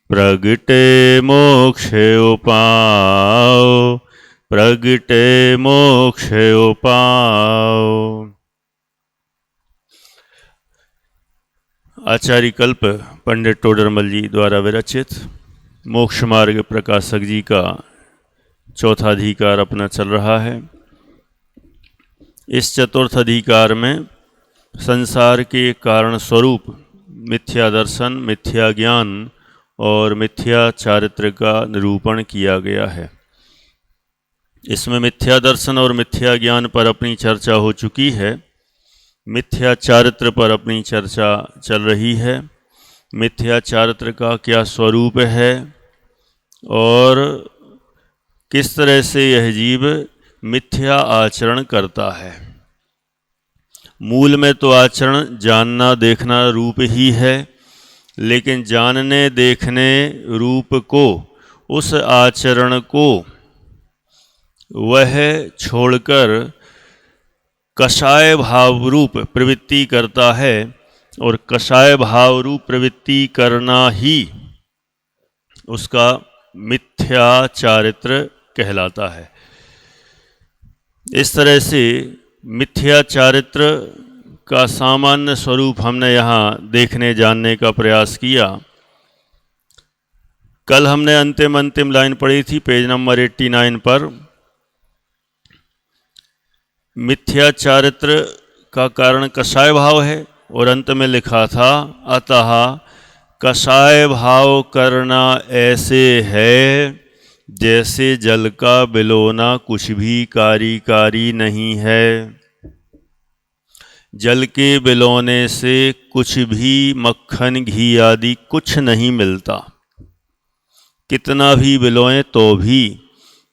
प्रगटे मोक्ष उपाओ, प्रगटे मोक्ष उपाओ। आचार्य कल्प पंडित टोडरमल जी द्वारा विरचित मोक्ष मार्ग प्रकाशक जी का चौथा अधिकार अपना चल रहा है। इस चतुर्थ अधिकार में संसार के कारण स्वरूप मिथ्या दर्शन, मिथ्या ज्ञान और मिथ्या चारित्र का निरूपण किया गया है। इसमें मिथ्या दर्शन और मिथ्या ज्ञान पर अपनी चर्चा हो चुकी है। मिथ्या चारित्र पर अपनी चर्चा चल रही है। मिथ्या चारित्र का क्या स्वरूप है और किस तरह से यह जीव मिथ्या आचरण करता है। मूल में तो आचरण जानना देखना रूप ही है, लेकिन जानने देखने रूप को, उस आचरण को वह छोड़कर कषाय भाव रूप प्रवृत्ति करता है, और कषाय भाव रूप प्रवृत्ति करना ही उसका मिथ्या चारित्र कहलाता है। इस तरह से मिथ्या चारित्र का सामान्य स्वरूप हमने यहाँ देखने जानने का प्रयास किया। कल हमने अंतिम लाइन पढ़ी थी पेज नंबर 89 पर। मिथ्या चारित्र का कारण कषाय भाव है और अंत में लिखा था अतः कषाय भाव करना ऐसे है जैसे जल का बिलोना कुछ भी कारी नहीं है। जल के बिलोने से कुछ भी मक्खन घी आदि कुछ नहीं मिलता। कितना भी बिलोएं तो भी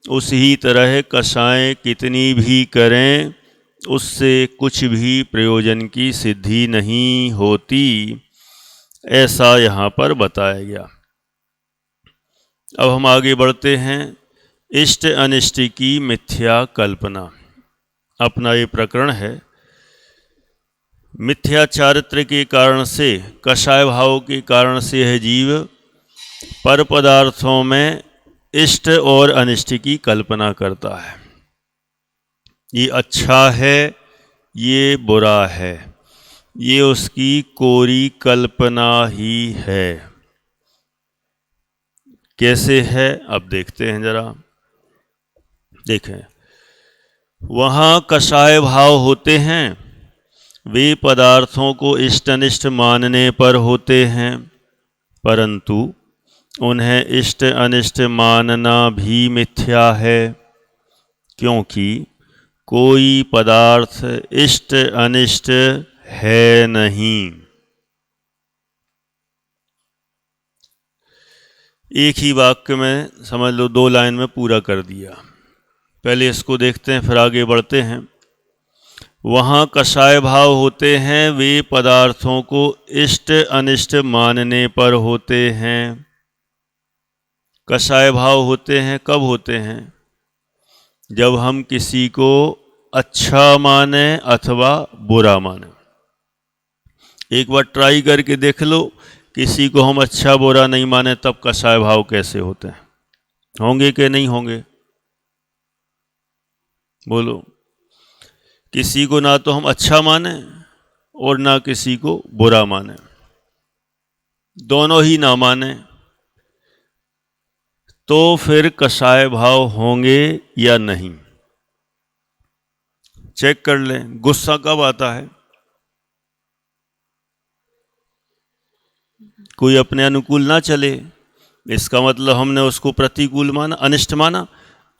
उसी तरह कषाय कितनी भी करें उससे कुछ भी प्रयोजन की सिद्धि नहीं होती, ऐसा यहाँ पर बताया गया। अब हम आगे बढ़ते हैं। इष्ट अनिष्ट की मिथ्या कल्पना अपना ये प्रकरण है। मिथ्या चारित्र के कारण से, कषाय भाव के कारण से यह जीव पर पदार्थों में इष्ट और अनिष्ट की कल्पना करता है। ये अच्छा है, ये बुरा है, ये उसकी कोरी कल्पना ही है। कैसे है अब देखते हैं जरा। देखें, वहाँ कषाय भाव होते हैं, वे पदार्थों को इष्ट अनिष्ट मानने पर होते हैं, परंतु उन्हें इष्ट अनिष्ट मानना भी मिथ्या है, क्योंकि कोई पदार्थ इष्ट अनिष्ट है नहीं। एक ही वाक्य में समझ लो 2 लाइन में पूरा कर दिया। पहले इसको देखते हैं फिर आगे बढ़ते हैं। वहाँ कषाय भाव होते हैं, वे पदार्थों को इष्ट अनिष्ट मानने पर होते हैं। कषाय भाव होते हैं कब होते हैं? जब हम किसी को अच्छा माने अथवा बुरा माने। एक बार ट्राई करके देख लो, किसी को हम अच्छा बुरा नहीं माने तब कषाय भाव कैसे होते हैं? होंगे कि नहीं होंगे? बोलो। किसी को ना तो हम अच्छा माने और ना किसी को बुरा माने, दोनों ही ना माने, तो फिर कषाय भाव होंगे या नहीं? चेक कर लें। गुस्सा कब आता है? कोई अपने अनुकूल ना चले, इसका मतलब हमने उसको प्रतिकूल माना, अनिष्ट माना।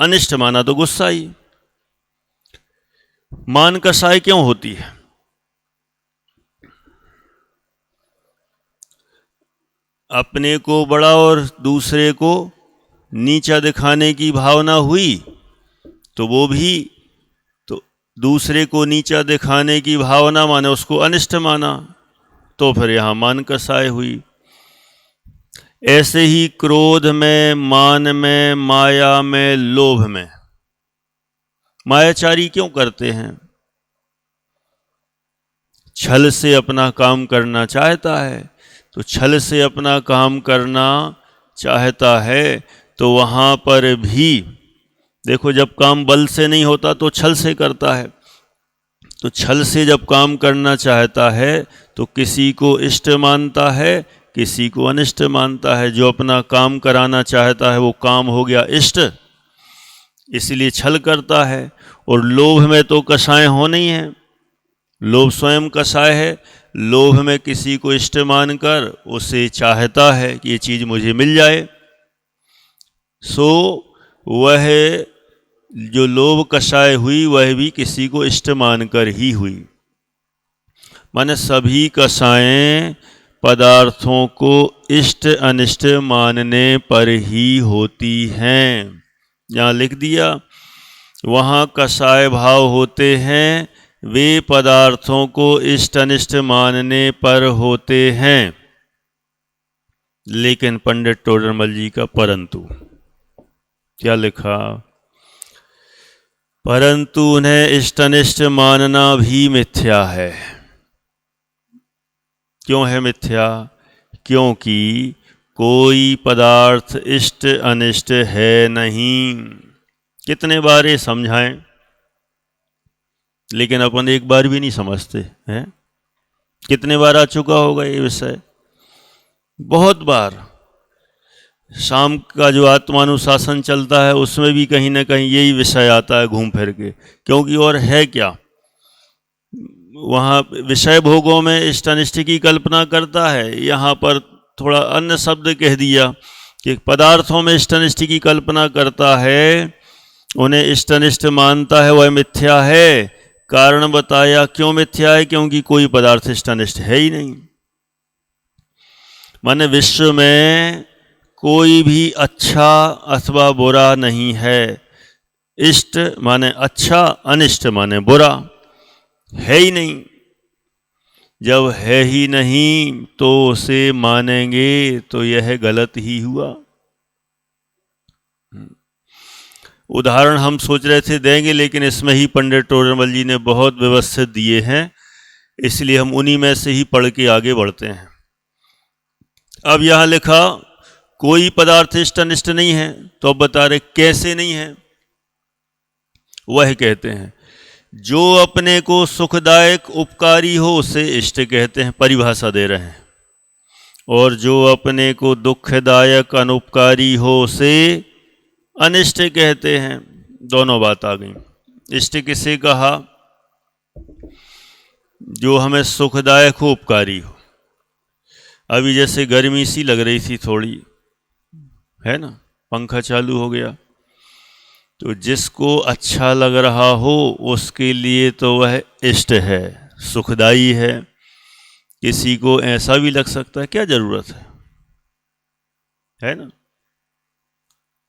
अनिष्ट माना तो गुस्सा ही। मान कषाय क्यों होती है? अपने को बड़ा और दूसरे को नीचा दिखाने की भावना हुई तो वो भी तो दूसरे को नीचा दिखाने की भावना माने उसको अनिष्ट माना, तो फिर यहां मान कषाय हुई। ऐसे ही क्रोध में, मान में, माया में, लोभ में मायाचारी क्यों करते हैं? छल से अपना काम करना चाहता है, तो छल से अपना काम करना चाहता है, तो वहाँ पर भी देखो, जब काम बल से नहीं होता तो छल से करता है। तो छल से जब काम करना चाहता है तो किसी को इष्ट मानता है, किसी को अनिष्ट मानता है। जो अपना काम कराना चाहता है वो काम हो गया इष्ट, इसलिए छल करता है। और लोभ में तो कषाय होना ही है, लोभ स्वयं कषाय है। लोभ में किसी को इष्ट मानकर उसे चाहता है कि ये चीज मुझे मिल जाए, सो वह जो लोभ कषाय हुई वह भी किसी को इष्ट मानकर ही हुई। माने सभी कषायें पदार्थों को इष्ट अनिष्ट मानने पर ही होती हैं। यहाँ लिख दिया, वहाँ कषाय भाव होते हैं, वे पदार्थों को इष्ट अनिष्ट मानने पर होते हैं। लेकिन पंडित टोडरमल जी का परंतु क्या लिखा? परंतु उन्हें इष्ट अनिष्ट मानना भी मिथ्या है। क्यों है मिथ्या? क्योंकि कोई पदार्थ इष्ट अनिष्ट है नहीं। कितने बार ये समझाएं, लेकिन अपन एक बार भी नहीं समझते हैं। कितने बार आ चुका होगा ये विषय? बहुत बार। शाम का जो आत्मानुशासन चलता है उसमें भी कहीं ना कहीं यही विषय आता है घूम फिर के। क्योंकि और है क्या, वहाँ विषय भोगों में इष्ट अनिष्ट की कल्पना करता है, यहाँ पर थोड़ा अन्य शब्द कह दिया कि पदार्थों में इष्ट अनिष्ट की कल्पना करता है, उन्हें इष्ट अनिष्ट मानता है, वह मिथ्या है। कारण बताया क्यों मिथ्या है? क्योंकि कोई पदार्थ इष्ट अनिष्ट है ही नहीं। माने विश्व में कोई भी अच्छा अथवा बुरा नहीं है। इष्ट माने अच्छा, अनिष्ट माने बुरा, है ही नहीं। जब है ही नहीं तो उसे मानेंगे तो यह गलत ही हुआ। उदाहरण हम सोच रहे थे देंगे, लेकिन इसमें ही पंडित टोडरमल जी ने बहुत व्यवस्थित दिए हैं, इसलिए हम उन्हीं में से ही पढ़ के आगे बढ़ते हैं। अब यहां लिखा कोई पदार्थ इष्ट अनिष्ट नहीं है, तो अब बता रहे कैसे नहीं है। वह कहते हैं जो अपने को सुखदायक उपकारी हो उसे इष्ट कहते हैं, परिभाषा दे रहे हैं। और जो अपने को दुखदायक अनुपकारी हो उसे अनिष्ट कहते हैं। दोनों बात आ गई। इष्ट किसे कहा? जो हमें सुखदायक हो, उपकारी हो। अभी जैसे गर्मी सी लग रही थी थोड़ी, है ना, पंखा चालू हो गया, तो जिसको अच्छा लग रहा हो उसके लिए तो वह इष्ट है, सुखदाई है। किसी को ऐसा भी लग सकता है, क्या जरूरत है ना?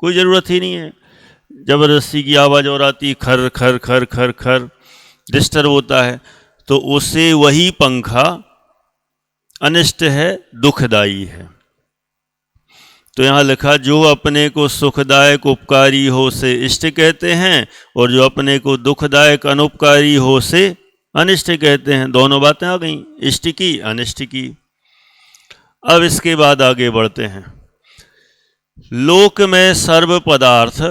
कोई जरूरत ही नहीं है। जबरदस्ती की आवाज और आती, खर खर खर खर खर डिस्टर्ब होता है, तो उसे वही पंखा अनिष्ट है, दुखदाई है। तो यहां लिखा जो अपने को सुखदायक उपकारी हो से इष्ट कहते हैं, और जो अपने को दुखदायक अनुपकारी हो से अनिष्ट कहते हैं। दोनों बातें आ गई, इष्ट की अनिष्ट की। अब इसके बाद आगे बढ़ते हैं। लोक में सर्व पदार्थ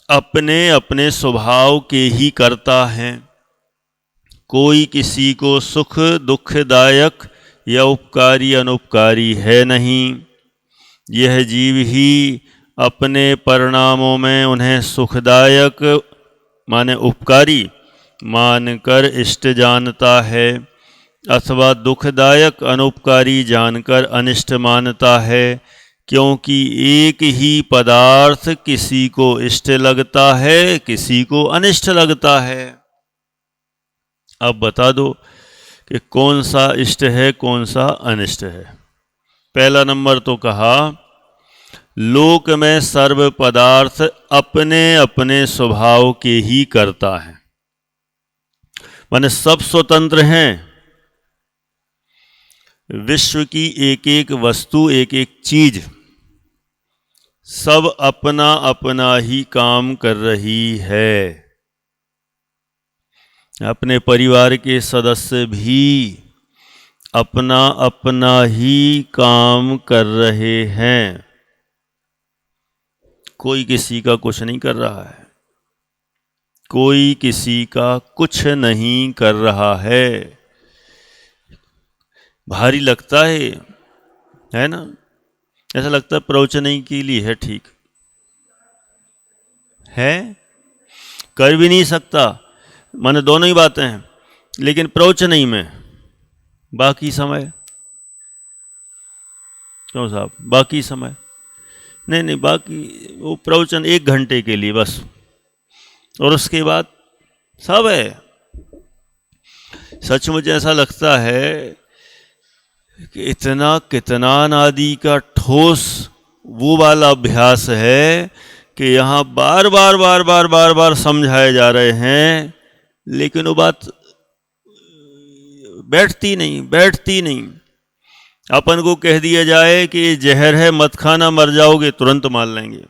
अपने अपने स्वभाव के ही करता है। कोई किसी को सुख दुखदायक या उपकारी अनुपकारी है नहीं। यह जीव ही अपने परिणामों में उन्हें सुखदायक माने उपकारी मानकर इष्ट जानता है, अथवा दुखदायक अनुपकारी जानकर अनिष्ट मानता है। क्योंकि एक ही पदार्थ किसी को इष्ट लगता है, किसी को अनिष्ट लगता है। अब बता दो कि कौन सा इष्ट है, कौन सा अनिष्ट है। पहला नंबर तो कहा लोक में सर्व पदार्थ अपने अपने स्वभाव के ही करता है, माने सब स्वतंत्र हैं। विश्व की एक एक वस्तु, एक एक चीज सब अपना अपना ही काम कर रही है। अपने परिवार के सदस्य भी अपना अपना ही काम कर रहे हैं, कोई किसी का कुछ नहीं कर रहा है, कोई किसी का कुछ नहीं कर रहा है। भारी लगता है ना? ऐसा लगता है प्रवचन ही के लिए है, ठीक है, कर भी नहीं सकता, माने दोनों ही बातें हैं, लेकिन प्रवचन ही में बाकी समय क्यों साहब, बाकी समय नहीं, बाकी वो प्रवचन 1 घंटे के लिए बस, और उसके बाद सब है। सच मुझे ऐसा लगता है कि इतना कितना आदि का ठोस वो वाला अभ्यास है कि यहाँ बार बार समझाए जा रहे हैं, लेकिन वो बात बैठती नहीं। अपन को कह दिया जाए कि ये जहर है मत खाना मर जाओगे, तुरंत मान लेंगे।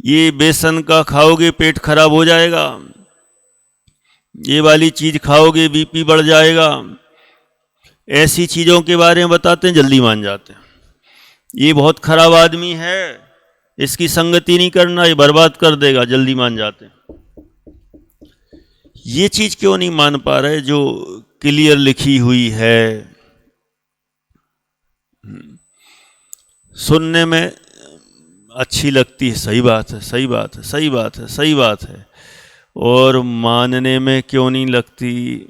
ये बेसन का खाओगे पेट खराब हो जाएगा, ये वाली चीज खाओगे बीपी बढ़ जाएगा, ऐसी चीजों के बारे में बताते हैं, जल्दी मान जाते हैं। ये बहुत खराब आदमी है, इसकी संगति नहीं करना, ये बर्बाद कर देगा, जल्दी मान जाते हैं। ये चीज क्यों नहीं मान पा रहे जो क्लियर लिखी हुई है? सुनने में अच्छी लगती है, सही बात है, और मानने में क्यों नहीं लगती?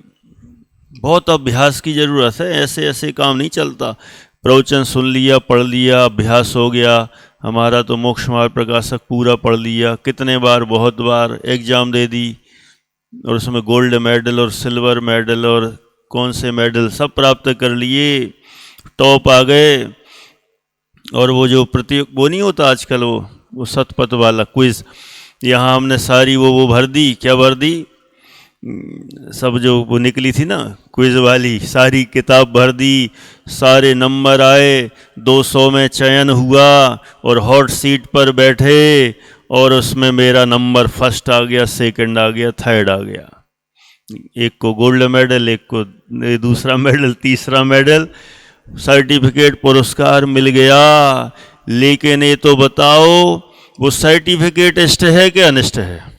बहुत अभ्यास की जरूरत है, ऐसे काम नहीं चलता। प्रवचन सुन लिया, पढ़ लिया, अभ्यास हो गया। हमारा तो मोक्ष मार्ग प्रकाशक पूरा पढ़ लिया, कितने बार, बहुत बार एग्जाम दे दी, और उसमें गोल्ड मेडल और सिल्वर मेडल और कौन से मेडल सब प्राप्त कर लिए, टॉप आ गए। और वो जो वो नहीं होता आजकल, वो शतपथ वाला क्विज, यहाँ हमने सारी वो भर दी, क्या भर दी, सब जो वो निकली थी ना क्विज वाली, सारी किताब भर दी, सारे नंबर आए, 200 में चयन हुआ और हॉट सीट पर बैठे, और उसमें मेरा नंबर फर्स्ट आ गया, सेकंड आ गया, थर्ड आ गया। एक को गोल्ड मेडल, एक को दूसरा मेडल, तीसरा मेडल, सर्टिफिकेट पुरस्कार मिल गया। लेकिन ये तो बताओ वो सर्टिफिकेट इष्ट है कि अनिष्ट है?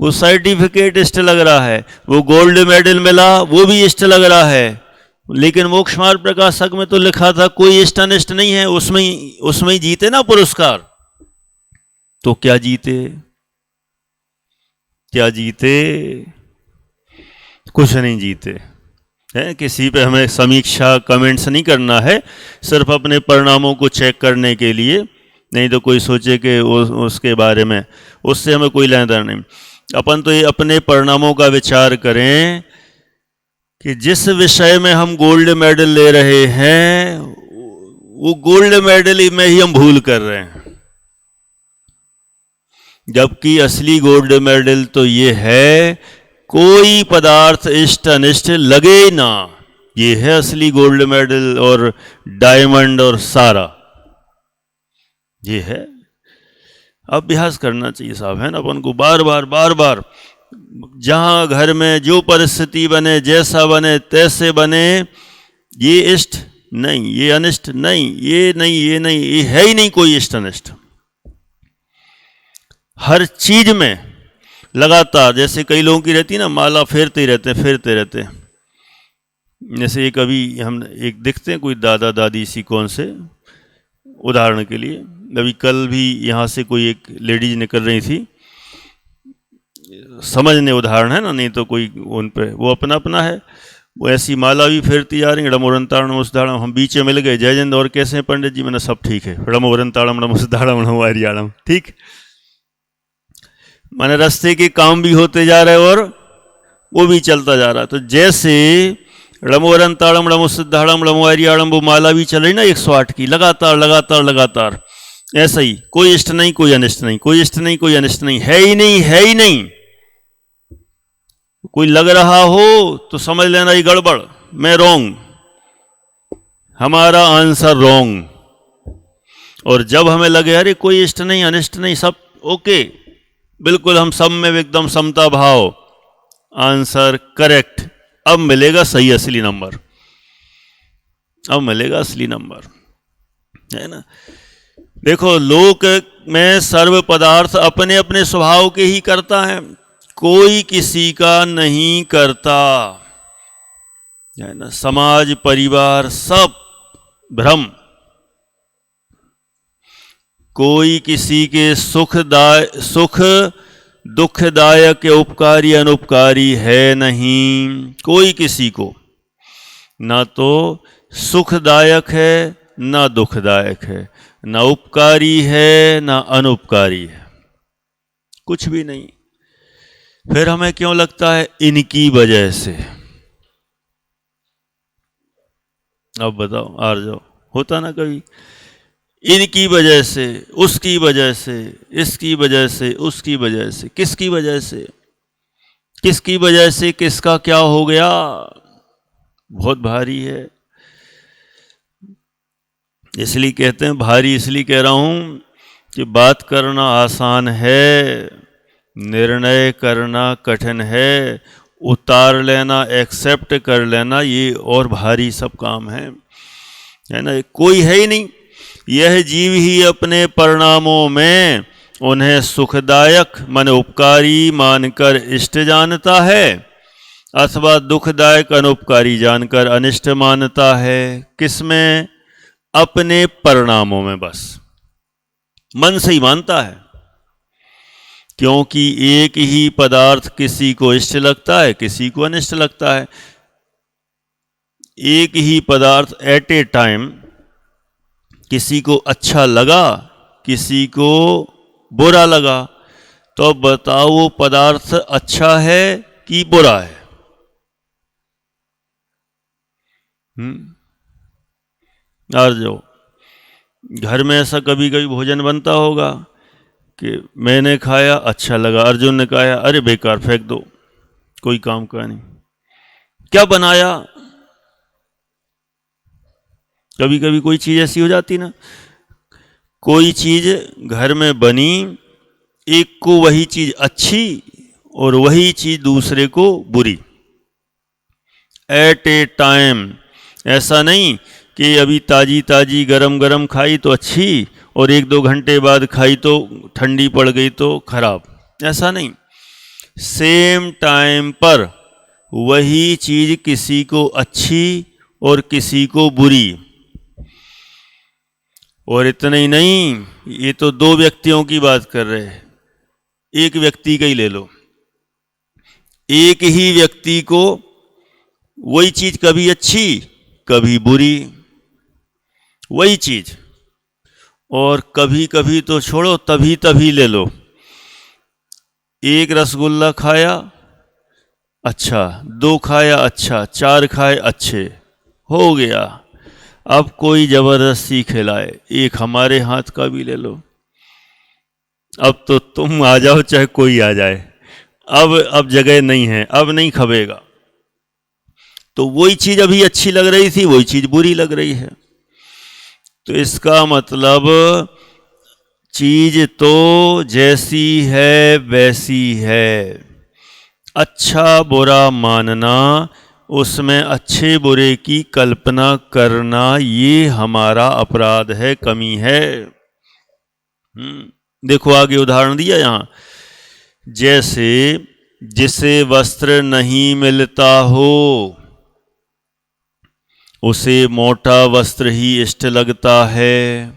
वो सर्टिफिकेट इष्ट लग रहा है, वो गोल्ड मेडल मिला वो भी इष्ट लग रहा है, लेकिन मोक्ष मार्ग प्रकाशक में तो लिखा था कोई इष्ट अनिष्ट नहीं है, उसमें ही जीते ना पुरस्कार। तो क्या जीते? कुछ नहीं जीते है। किसी पे हमें समीक्षा कमेंट्स नहीं करना है, सिर्फ अपने परिणामों को चेक करने के लिए, नहीं तो कोई सोचे कि उसके बारे में, उससे हमें कोई लेना देना नहीं। अपन तो ये अपने परिणामों का विचार करें कि जिस विषय में हम गोल्ड मेडल ले रहे हैं वो गोल्ड मेडल में ही हम भूल कर रहे हैं, जबकि असली गोल्ड मेडल तो ये है कोई पदार्थ इष्ट अनिष्ट लगे ना, ये है असली गोल्ड मेडल और डायमंड और सारा, ये है। अभ्यास करना चाहिए साहब, है ना, अपन को बार बार जहां घर में जो परिस्थिति बने, जैसा बने तैसे बने, ये इष्ट नहीं, ये अनिष्ट नहीं, ये नहीं, ये है ही नहीं कोई इष्ट अनिष्ट। हर चीज में लगातार, जैसे कई लोगों की रहती है ना, माला फेरते रहते हैं। जैसे एक अभी हम एक दिखते हैं कोई दादा दादी सी, कौन से उदाहरण के लिए, अभी कल भी यहाँ से कोई एक लेडीज निकल रही थी, समझने उदाहरण है ना, नहीं तो कोई उन पे वो अपना है, वो ऐसी माला भी फेरती जा रही, रमोरन ताड़म उसदाड़म, हम बीच में मिल गए, जय जयंत और कैसे हैं पंडित जी? मैंने सब ठीक है, रमोरन ताड़म रमोसदाड़म रमोरियाड़म, ठीक। मैंने रास्ते के काम भी होते जा रहे और वो भी चलता जा रहा। तो जैसे रमोरन ताड़म रमोसदाड़म रमोरियाड़म वो माला भी चल रही ना 108 की, लगातार, ऐसा ही, कोई इष्ट नहीं, कोई अनिष्ट नहीं, कोई इष्ट नहीं, कोई अनिष्ट नहीं, है ही नहीं। कोई लग रहा हो तो समझ लेना ये गड़बड़, मैं रॉन्ग, हमारा आंसर रॉन्ग। और जब हमें लगे अरे कोई इष्ट नहीं अनिष्ट नहीं, सब ओके, बिल्कुल हम सब में एकदम समता भाव, आंसर करेक्ट, अब मिलेगा सही असली नंबर, अब मिलेगा असली नंबर, है ना। देखो, लोक में सर्व पदार्थ अपने अपने स्वभाव के ही करता है, कोई किसी का नहीं करता, है ना। समाज परिवार सब भ्रम, कोई किसी के सुख दुखदायक या उपकारी अनुपकारी है नहीं, कोई किसी को ना तो सुखदायक है ना दुखदायक है, ना उपकारी है ना अनुपकारी है, कुछ भी नहीं। फिर हमें क्यों लगता है इनकी वजह से? अब बताओ, आ जाओ, होता ना कभी, इनकी वजह से, उसकी वजह से, इसकी वजह से, उसकी वजह से, किसकी वजह से, किसकी वजह से किसका क्या हो गया, बहुत भारी है। इसलिए कहते हैं, भारी इसलिए कह रहा हूं कि बात करना आसान है, निर्णय करना कठिन है, उतार लेना, एक्सेप्ट कर लेना, ये और भारी सब काम है ना। कोई है ही नहीं, यह जीव ही अपने परिणामों में उन्हें सुखदायक मन उपकारी मानकर इष्ट जानता है अथवा दुखदायक अनुपकारी जानकर अनिष्ट मानता है। किसमें? अपने परिणामों में, बस मन से ही मानता है, क्योंकि एक ही पदार्थ किसी को इष्ट लगता है, किसी को अनिष्ट लगता है। एक ही पदार्थ एट ए टाइम किसी को अच्छा लगा, किसी को बुरा लगा, तो बताओ वो पदार्थ अच्छा है कि बुरा है? और जो घर में ऐसा कभी कभी भोजन बनता होगा कि मैंने खाया अच्छा लगा, अर्जुन ने कहा अरे बेकार फेंक दो, कोई काम का नहीं। क्या बनाया? कभी कभी कोई चीज ऐसी हो जाती ना, कोई चीज घर में बनी, एक को वही चीज अच्छी और वही चीज दूसरे को बुरी, एट ए टाइम। ऐसा नहीं कि अभी ताजी ताजी गरम गरम खाई तो अच्छी और एक दो घंटे बाद खाई तो ठंडी पड़ गई तो खराब, ऐसा नहीं। सेम टाइम पर वही चीज किसी को अच्छी और किसी को बुरी। और इतना ही नहीं, ये तो दो व्यक्तियों की बात कर रहे हैं, एक व्यक्ति का ही ले लो। एक ही व्यक्ति को वही चीज कभी अच्छी कभी बुरी, वही चीज। और कभी कभी तो छोड़ो, तभी तभी ले लो, एक रसगुल्ला खाया अच्छा, दो खाया अच्छा, चार खाए अच्छे, हो गया। अब कोई जबरदस्ती खिलाए, एक हमारे हाथ का भी ले लो, अब तो तुम आ जाओ चाहे कोई आ जाए, अब जगह नहीं है, अब नहीं खबेगा। तो वही चीज अभी अच्छी लग रही थी, वही चीज बुरी लग रही है। तो इसका मतलब चीज तो जैसी है वैसी है। अच्छा बुरा मानना, उसमें अच्छे बुरे की कल्पना करना, ये हमारा अपराध है, कमी है। देखो आगे उदाहरण दिया यहां, जैसे जिसे वस्त्र नहीं मिलता हो उसे मोटा वस्त्र ही इष्ट लगता है,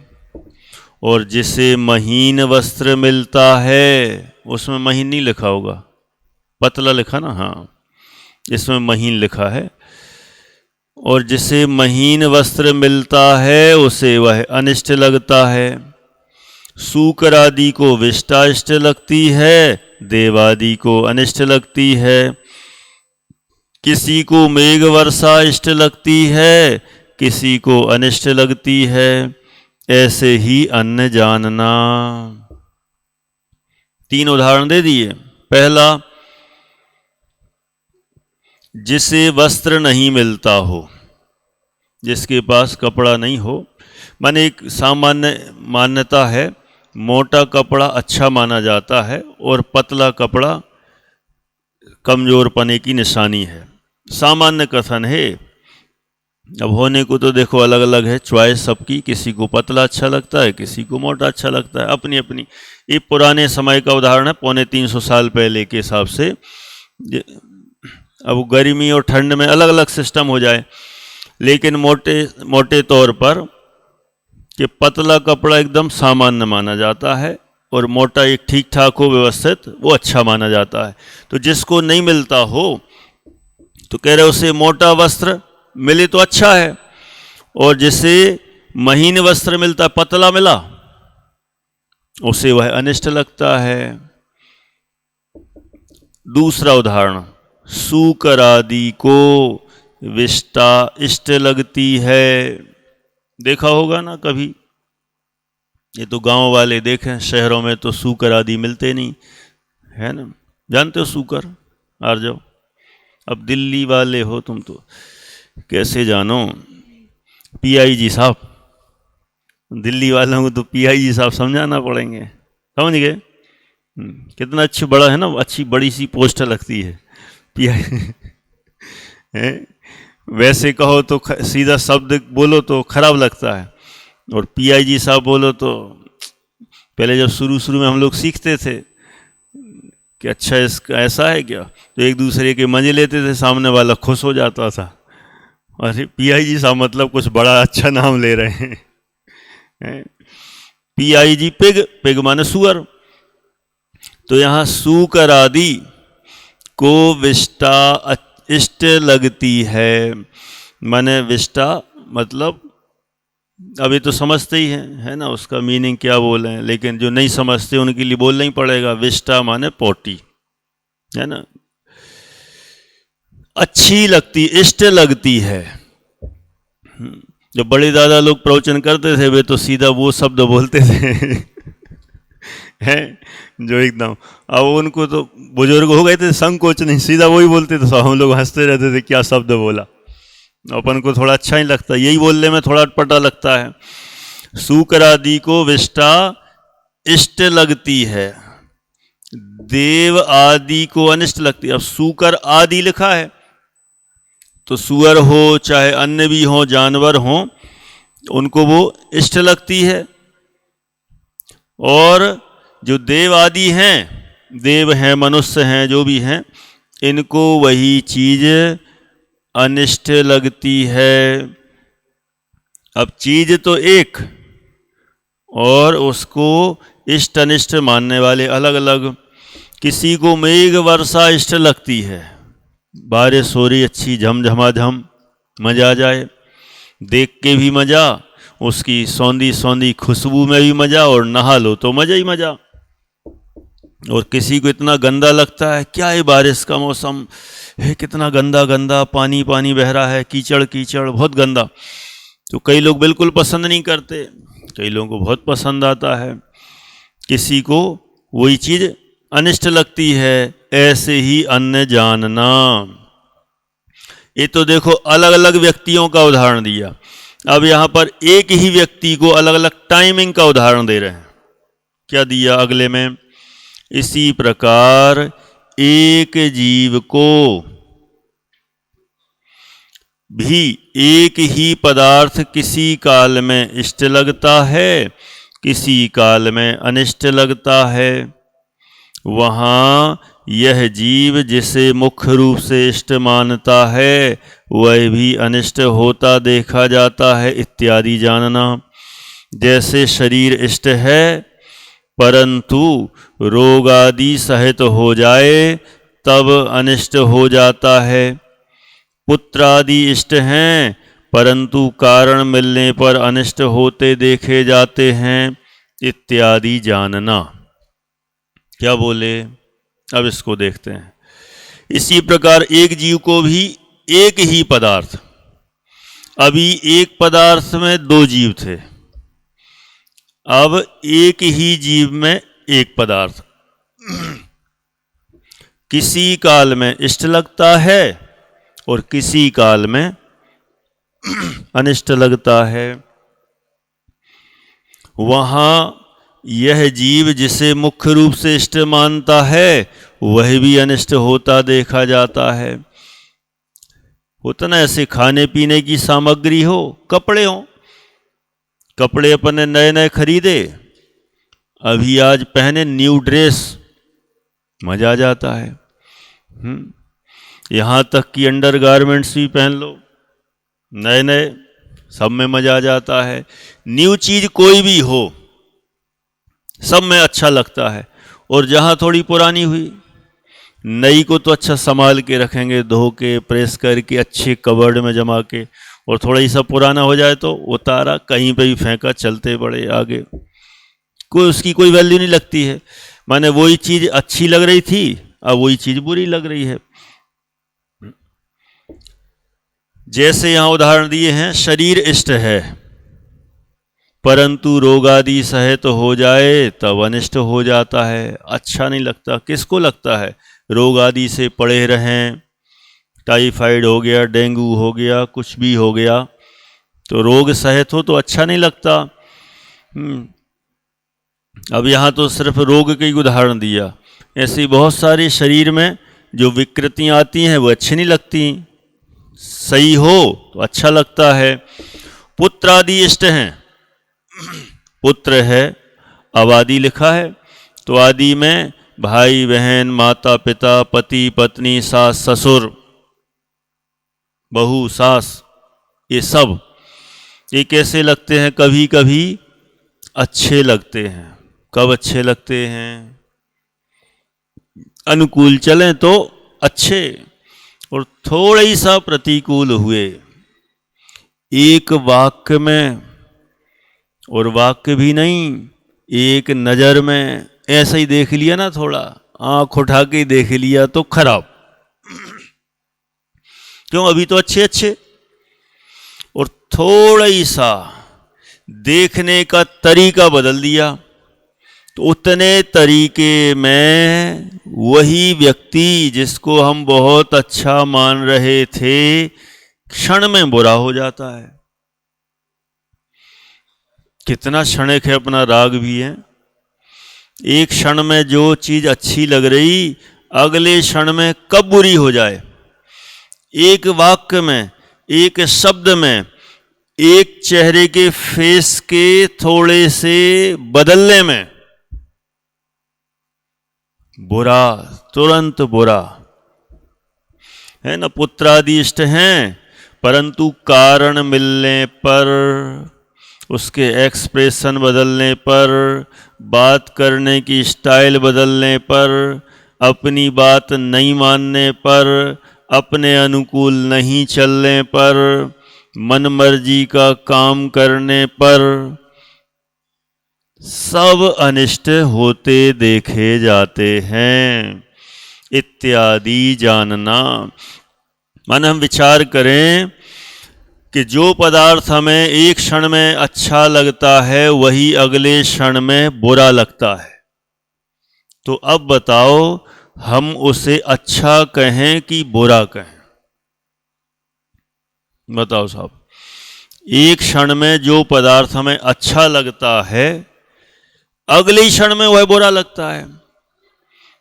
और जिसे महीन वस्त्र मिलता है, उसमें महीन नहीं लिखा होगा, पतला लिखा ना, हाँ इसमें महीन लिखा है, और जिसे महीन वस्त्र मिलता है उसे वह अनिष्ट लगता है। सूकर आदि को विष्टा इष्ट लगती है, देवादि को अनिष्ट लगती है। किसी को मेघ वर्षा इष्ट लगती है, किसी को अनिष्ट लगती है, ऐसे ही अन्य जानना। तीन उदाहरण दे दिए। पहला, जिसे वस्त्र नहीं मिलता हो, जिसके पास कपड़ा नहीं हो, माने एक सामान्य मान्यता है, मोटा कपड़ा अच्छा माना जाता है और पतला कपड़ा कमजोर पने की निशानी है, सामान्य कथन है। अब होने को तो देखो अलग अलग है, चॉइस सबकी, किसी को पतला अच्छा लगता है, किसी को मोटा अच्छा लगता है, अपनी अपनी। ये पुराने समय का उदाहरण है, 350 साल पहले के हिसाब से। अब गर्मी और ठंड में अलग अलग सिस्टम हो जाए, लेकिन मोटे तौर पर कि पतला कपड़ा एकदम सामान्य माना जाता है और मोटा एक ठीक ठाक हो व्यवस्थित, वो अच्छा माना जाता है। तो जिसको नहीं मिलता हो तो कह रहे उसे मोटा वस्त्र मिले तो अच्छा है, और जिसे महीन वस्त्र मिलता है, पतला मिला, उसे वह अनिष्ट लगता है। दूसरा उदाहरण, सूकर आदि को विष्टा इष्ट लगती है। देखा होगा ना कभी, ये तो गांव वाले देखें, शहरों में तो सूकर आदि मिलते नहीं है ना। जानते हो सूकर? आ जाओ, अब दिल्ली वाले हो तुम तो कैसे जानो। पीआईजी साहब, दिल्ली वालों को तो पीआईजी साहब समझाना पड़ेंगे, समझ गए? कितना अच्छी बड़ा है ना, अच्छी बड़ी सी पोस्टर लगती है पीआई है। वैसे कहो तो सीधा शब्द बोलो तो खराब लगता है, और पीआईजी साहब बोलो तो, पहले जब शुरू में हम लोग सीखते थे कि अच्छा इसका ऐसा है क्या, तो एक दूसरे के मजे लेते थे, सामने वाला खुश हो जाता था। अरे पीआईजी साहब मतलब कुछ बड़ा अच्छा नाम ले रहे हैं। पीआईजी पिग माने सुअर। तो यहाँ सूकर आदि को विष्टा इष्ट लगती है, माने विष्टा मतलब अभी तो समझते ही हैं, है ना, उसका मीनिंग क्या बोले हैं, लेकिन जो नहीं समझते उनके लिए बोलना ही पड़ेगा। विष्टा माने पोटी, है ना, अच्छी लगती, इष्ट लगती है। जो बड़े दादा लोग प्रवचन करते थे वे तो सीधा वो शब्द बोलते थे हैं जो एकदम, अब उनको तो बुजुर्ग हो गए थे, संकोच नहीं, सीधा वही बोलते थे। सब हम लोग हंसते रहते थे, क्या शब्द बोला, अपन को थोड़ा अच्छा ही लगता है, यही बोलने में थोड़ा अटपटा लगता है। सूकर आदि को विष्टा इष्ट लगती है, देव आदि को अनिष्ट लगती है। अब सूकर आदि लिखा है तो सुअर हो चाहे अन्य भी हो, जानवर हो, उनको वो इष्ट लगती है। और जो देव आदि हैं, देव हैं, मनुष्य हैं, जो भी हैं, इनको वही चीज अनिष्ट लगती है। अब चीज तो एक, और उसको इष्ट अनिष्ट मानने वाले अलग अलग। किसी को मेघ वर्षा इष्ट लगती है, बारिश हो रही अच्छी झमझमाझम, मजा आ जाए, देख के भी मजा, उसकी सौंधी सौंधी खुशबू में भी मजा, और नहा लो तो मजा ही मजा। और किसी को इतना गंदा लगता है, क्या है बारिश का मौसम है, कितना गंदा गंदा पानी पानी बह रहा है, कीचड़ कीचड़, बहुत गंदा। तो कई लोग बिल्कुल पसंद नहीं करते, कई लोगों को बहुत पसंद आता है। किसी को वही चीज अनिष्ट लगती है। ऐसे ही अन्य जानना, ये तो देखो अलग अलग व्यक्तियों का उदाहरण दिया। अब यहां पर एक ही व्यक्ति को अलग अलग टाइमिंग का उदाहरण दे रहे हैं। क्या दिया अगले में? इसी प्रकार एक जीव को भी एक ही पदार्थ किसी काल में इष्ट लगता है, किसी काल में अनिष्ट लगता है। वहाँ यह जीव जिसे मुख्य रूप से इष्ट मानता है वह भी अनिष्ट होता देखा जाता है इत्यादि जानना। जैसे शरीर इष्ट है परंतु रोग आदि सहित हो जाए तब अनिष्ट हो जाता है। पुत्र आदि इष्ट हैं परंतु कारण मिलने पर अनिष्ट होते देखे जाते हैं इत्यादि जानना। क्या बोले? अब इसको देखते हैं। इसी प्रकार एक जीव को भी एक ही पदार्थ, अभी एक पदार्थ में दो जीव थे, अब एक ही जीव में एक पदार्थ किसी काल में इष्ट लगता है और किसी काल में अनिष्ट लगता है। वहां यह जीव जिसे मुख्य रूप से इष्ट मानता है वह भी अनिष्ट होता देखा जाता है। होता ना, ऐसे खाने पीने की सामग्री हो, कपड़े हो, कपड़े अपने नए नए खरीदे, अभी आज पहने न्यू ड्रेस, मजा आ जाता है। यहाँ तक कि अंडर गारमेंट्स भी पहन लो नए नए, सब में मजा आ जाता है। न्यू चीज कोई भी हो सब में अच्छा लगता है। और जहाँ थोड़ी पुरानी हुई, नई को तो अच्छा संभाल के रखेंगे, धो के प्रेस करके अच्छे कवर्ड में जमा के, और थोड़ा ही सब पुराना हो जाए तो उतारा, कहीं पे भी फेंका, चलते बड़े आगे, कोई उसकी कोई वैल्यू नहीं लगती है। माने वही चीज अच्छी लग रही थी, अब वही चीज बुरी लग रही है। जैसे यहां उदाहरण दिए हैं, शरीर इष्ट है परंतु रोग आदि सहित हो जाए तब अनिष्ट हो जाता है, अच्छा नहीं लगता। किसको लगता है? रोग आदि से पड़े रहें, टाइफाइड हो गया, डेंगू हो गया, कुछ भी हो गया, तो रोग सहित हो तो अच्छा नहीं लगता। अब यहाँ तो सिर्फ रोग के ही उदाहरण दिया, ऐसी बहुत सारी शरीर में जो विकृतियाँ आती हैं वो अच्छी नहीं लगती, सही हो तो अच्छा लगता है। पुत्र आदि इष्ट हैं, पुत्र है, अब आदि लिखा है, तो आदि में भाई बहन, माता पिता, पति पत्नी, सास ससुर, बहू सास, ये सब ये कैसे लगते हैं? कभी कभी अच्छे लगते हैं। कब अच्छे लगते हैं? अनुकूल चलें तो अच्छे, और थोड़ा ही सा प्रतिकूल हुए, एक वाक्य में, और वाक्य भी नहीं, एक नज़र में, ऐसा ही देख लिया ना, थोड़ा आंख उठा के देख लिया तो खराब। क्यों? अभी तो अच्छे अच्छे, और थोड़ा ही सा देखने का तरीका बदल दिया तो उतने तरीके में वही व्यक्ति जिसको हम बहुत अच्छा मान रहे थे क्षण में बुरा हो जाता है। कितना क्षणिक है अपना राग भी है। एक क्षण में जो चीज अच्छी लग रही, अगले क्षण में कब बुरी हो जाए। एक वाक्य में, एक शब्द में, एक चेहरे के फेस के थोड़े से बदलने में बुरा, तुरंत बुरा है ना। पुत्रादि इष्ट हैं परंतु कारण मिलने पर, उसके एक्सप्रेशन बदलने पर, बात करने की स्टाइल बदलने पर, अपनी बात नहीं मानने पर, अपने अनुकूल नहीं चलने पर, मन मर्जी का काम करने पर सब अनिष्ट होते देखे जाते हैं इत्यादि जानना। मन हम विचार करें कि जो पदार्थ हमें एक क्षण में अच्छा लगता है वही अगले क्षण में बुरा लगता है, तो अब बताओ हम उसे अच्छा कहें कि बुरा कहें? बताओ साहब। एक क्षण में जो पदार्थ हमें अच्छा लगता है अगले क्षण में वह बुरा लगता है।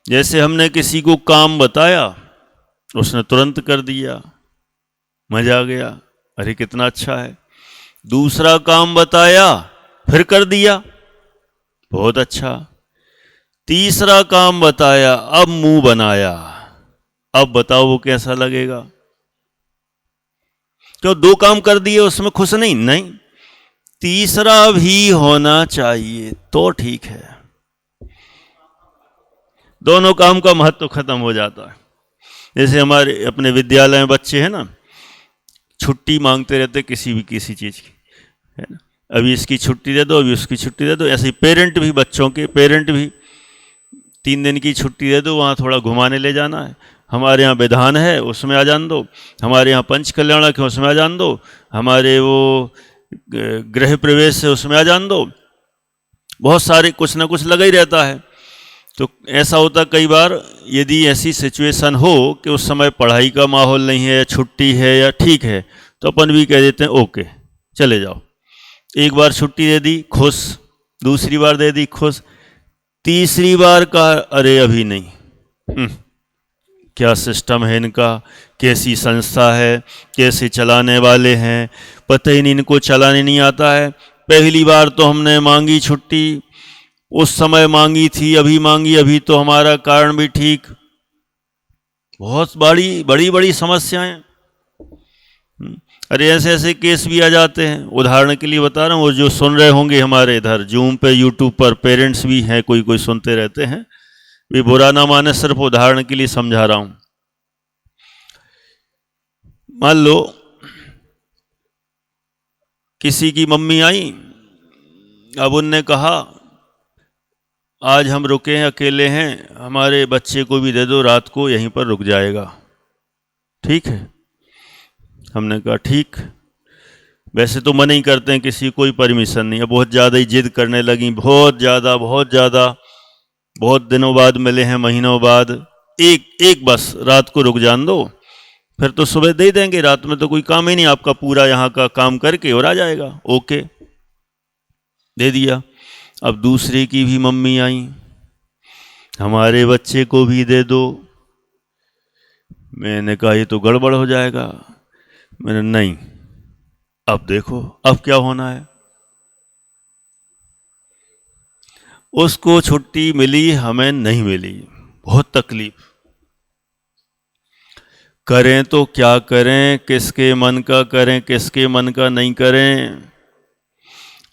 जैसे हमने किसी को काम बताया, उसने तुरंत कर दिया, मजा आ गया, अरे कितना अच्छा है। दूसरा काम बताया, फिर कर दिया, बहुत अच्छा। तीसरा काम बताया, अब मुंह बनाया, अब बताओ वो कैसा लगेगा? क्यों? दो काम कर दिए, उसमें खुश नहीं? नहीं, तीसरा भी होना चाहिए तो ठीक है। दोनों काम का महत्व खत्म हो जाता है। जैसे हमारे अपने विद्यालय में बच्चे हैं ना, छुट्टी मांगते रहते किसी चीज की, है ना, अभी इसकी छुट्टी दे दो, अभी उसकी छुट्टी दे दो। ऐसे ही पेरेंट भी, बच्चों के पेरेंट भी 3 दिन की छुट्टी दे दो, वहाँ थोड़ा घुमाने ले जाना है, हमारे यहाँ विधान है उसमें आ जान दो, हमारे यहाँ पंच कल्याणक है उसमें आ जान दो, हमारे वो गृह प्रवेश है उसमें आ जान दो। बहुत सारे कुछ ना कुछ लगा ही रहता है। तो ऐसा होता कई बार, यदि ऐसी सिचुएशन हो कि उस समय पढ़ाई का माहौल नहीं है, या छुट्टी है, या ठीक है, तो अपन भी कह देते हैं ओके चले जाओ। एक बार छुट्टी दे दी, खुश, दूसरी बार दे दी, खुश, तीसरी बार का अरे अभी नहीं, क्या सिस्टम है इनका, कैसी संस्था है, कैसे चलाने वाले हैं, पता ही नहीं, इनको चलाने नहीं आता है। पहली बार तो हमने मांगी छुट्टी, उस समय मांगी थी, अभी मांगी, अभी तो हमारा कारण भी ठीक। बहुत बड़ी बड़ी समस्याएं। अरे ऐसे ऐसे केस भी आ जाते हैं। उदाहरण के लिए बता रहा हूँ, वो जो सुन रहे होंगे हमारे इधर जूम पे, यूट्यूब पर पेरेंट्स भी हैं, कोई कोई सुनते रहते हैं, भी बुरा ना माने, सिर्फ उदाहरण के लिए समझा रहा हूँ। मान लो किसी की मम्मी आई, अब उनने कहा आज हम रुके हैं, अकेले हैं, हमारे बच्चे को भी दे दो, रात को यहीं पर रुक जाएगा, ठीक है। हमने कहा ठीक। वैसे तो मना ही करते हैं, किसी कोई परमिशन नहीं है। बहुत ज़्यादा ही जिद करने लगी, बहुत ज़्यादा, बहुत दिनों बाद मिले हैं, महीनों बाद, एक बस रात को रुक जान दो, फिर तो सुबह दे देंगे, रात में तो कोई काम ही नहीं, आपका पूरा यहाँ का काम करके और आ जाएगा। ओके, दे दिया। अब दूसरे की भी मम्मी आई, हमारे बच्चे को भी दे दो। मैंने कहा ये तो गड़बड़ हो जाएगा। मैंने नहीं, अब देखो अब क्या होना है। उसको छुट्टी मिली, हमें नहीं मिली, बहुत तकलीफ। करें तो क्या करें, किसके मन का करें, किसके मन का नहीं करें।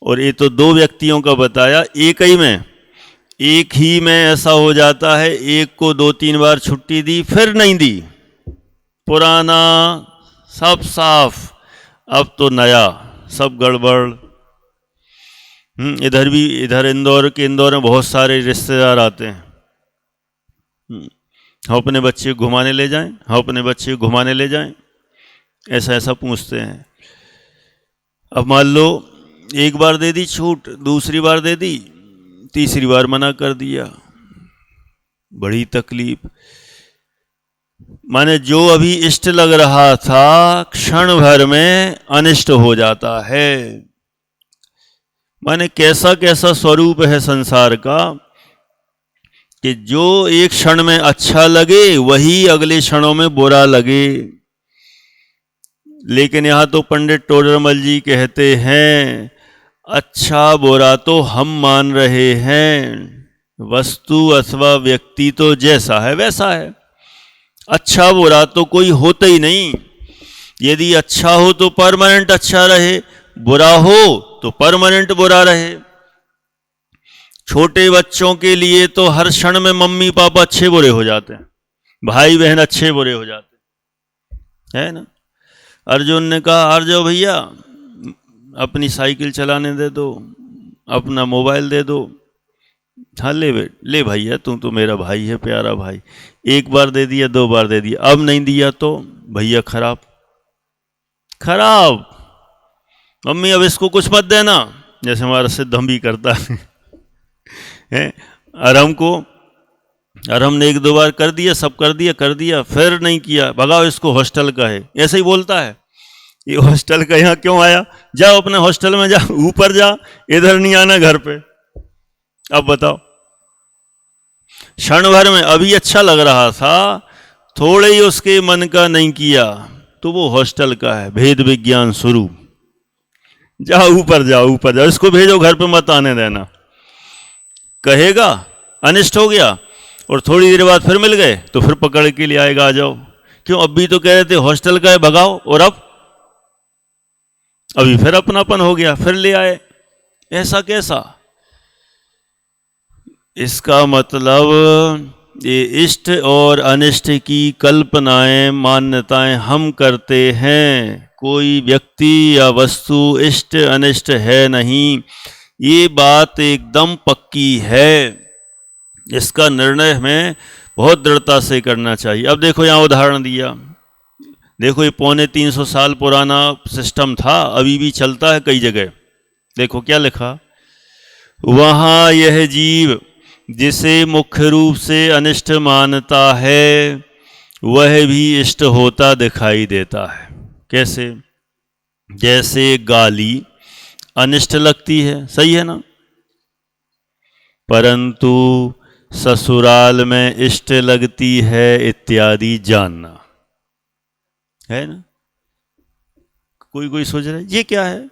और ये तो दो व्यक्तियों का बताया, एक ही में ऐसा हो जाता है, एक को 2-3 बार छुट्टी दी, फिर नहीं दी, पुराना सब साफ, अब तो नया सब गड़बड़। इधर इंदौर में बहुत सारे रिश्तेदार आते हैं। हम अपने बच्चे को घुमाने ले जाएं, हम अपने बच्चे को घुमाने ले जाएं, ऐसा पूछते हैं। अब मान लो एक बार दे दी छूट, दूसरी बार दे दी, तीसरी बार मना कर दिया, बड़ी तकलीफ। माने जो अभी इष्ट लग रहा था, क्षण भर में अनिष्ट हो जाता है। माने कैसा कैसा स्वरूप है संसार का, कि जो एक क्षण में अच्छा लगे वही अगले क्षणों में बुरा लगे। लेकिन यहां तो पंडित टोडरमल जी कहते हैं, अच्छा बुरा तो हम मान रहे हैं, वस्तु अथवा व्यक्ति तो जैसा है वैसा है। अच्छा बुरा तो कोई होता ही नहीं। यदि अच्छा हो तो परमानेंट अच्छा रहे, बुरा हो तो परमानेंट बुरा रहे। छोटे बच्चों के लिए तो हर क्षण में मम्मी पापा अच्छे बुरे हो जाते हैं, भाई बहन अच्छे बुरे हो जाते हैं, है ना। अर्जुन ने कहा, अर्जुन भैया अपनी साइकिल चलाने दे दो, अपना मोबाइल दे दो। हाँ ले भैया, तू तो मेरा भाई है, प्यारा भाई। एक बार दे दिया, 2 बार दे दिया, अब नहीं दिया तो भैया खराब। मम्मी अब इसको कुछ मत देना, जैसे हमारा सिद्ध हम भी करता है। अरहम ने 1-2 बार कर दिया, सब कर दिया, फिर नहीं किया, भगाओ इसको, हॉस्टल का है, ऐसे ही बोलता है। ये हॉस्टल का यहाँ क्यों आया, जाओ अपने हॉस्टल में, जा ऊपर जा, इधर नहीं आना घर पे। अब बताओ, क्षण भर में अभी अच्छा लग रहा था, थोड़े ही उसके मन का नहीं किया तो वो हॉस्टल का है, भेद विज्ञान स्वरूप। जाओ ऊपर जाओ, इसको भेजो घर पे, मत आने देना। कहेगा अनिष्ट हो गया, और थोड़ी देर बाद फिर मिल गए तो फिर पकड़ के लिए आएगा, आ जाओ। क्यों, अभी तो कह रहे थे हॉस्टल का है, भगाओ, और अब अभी फिर अपनापन हो गया, फिर ले आए। ऐसा कैसा? इसका मतलब ये इष्ट और अनिष्ट की कल्पनाएं, मान्यताएं हम करते हैं। कोई व्यक्ति या वस्तु इष्ट अनिष्ट है नहीं, ये बात एकदम पक्की है। इसका निर्णय हमें बहुत दृढ़ता से करना चाहिए। अब देखो यहाँ उदाहरण दिया, देखो ये 350 साल पुराना सिस्टम था, अभी भी चलता है कई जगह। देखो क्या लिखा, वहाँ यह जीव जिसे मुख्य रूप से अनिष्ट मानता है, वह भी इष्ट होता दिखाई देता है। कैसे? जैसे गाली अनिष्ट लगती है, सही है ना, परंतु ससुराल में इष्ट लगती है इत्यादि जानना, है ना। कोई कोई सोच रहा है ये क्या है,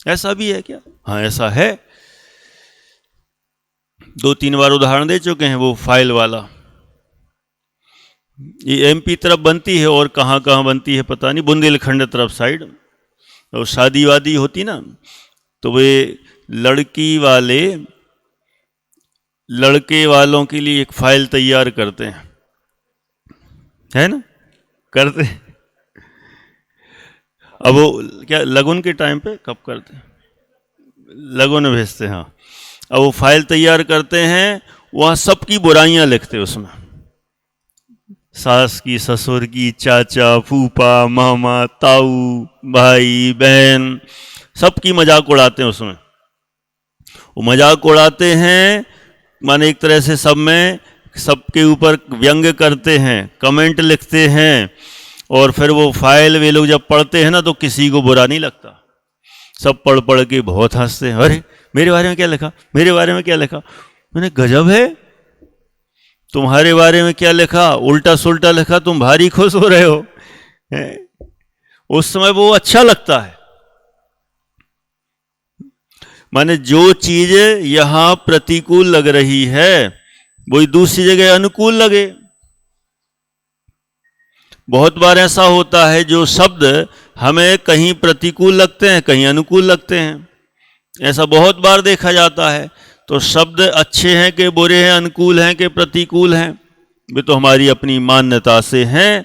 ऐसा भी है क्या? हाँ ऐसा है, 2-3 बार उदाहरण दे चुके हैं। वो फाइल वाला, ये एमपी तरफ बनती है और कहाँ कहाँ बनती है पता नहीं, बुंदेलखंड तरफ साइड। तो शादी वादी होती ना, तो वे लड़की वाले लड़के वालों के लिए एक फाइल तैयार करते हैं, है ना, करते हैं। अब वो क्या लगन के टाइम पे कब करते हैं, लगन भेजते हैं, हाँ। अब वो फाइल तैयार करते हैं, वहाँ सबकी बुराइयां लिखते हैं उसमें, सास की, ससुर की, चाचा, फूफा, मामा, ताऊ, भाई, बहन, सबकी मजाक उड़ाते हैं उसमें। वो मजाक उड़ाते हैं माने एक तरह से सब में सबके ऊपर व्यंग्य करते हैं, कमेंट लिखते हैं, और फिर वो फाइल वे लोग जब पढ़ते हैं ना तो किसी को बुरा नहीं लगता, सब पढ़ पढ़ के बहुत हंसते हैं। अरे मेरे बारे में क्या लिखा, मेरे बारे में क्या लिखा। मैंने गजब है, तुम्हारे बारे में क्या लिखा, उल्टा सुल्टा लिखा, तुम भारी खुश हो रहे हो। उस समय वो अच्छा लगता है, माने जो चीज यहां प्रतिकूल लग रही है वही दूसरी जगह अनुकूल लगे। बहुत बार ऐसा होता है जो शब्द हमें कहीं प्रतिकूल लगते हैं, कहीं अनुकूल लगते हैं, ऐसा बहुत बार देखा जाता है। तो शब्द अच्छे हैं कि बुरे हैं, अनुकूल हैं कि प्रतिकूल हैं, वे तो हमारी अपनी मान्यता से हैं।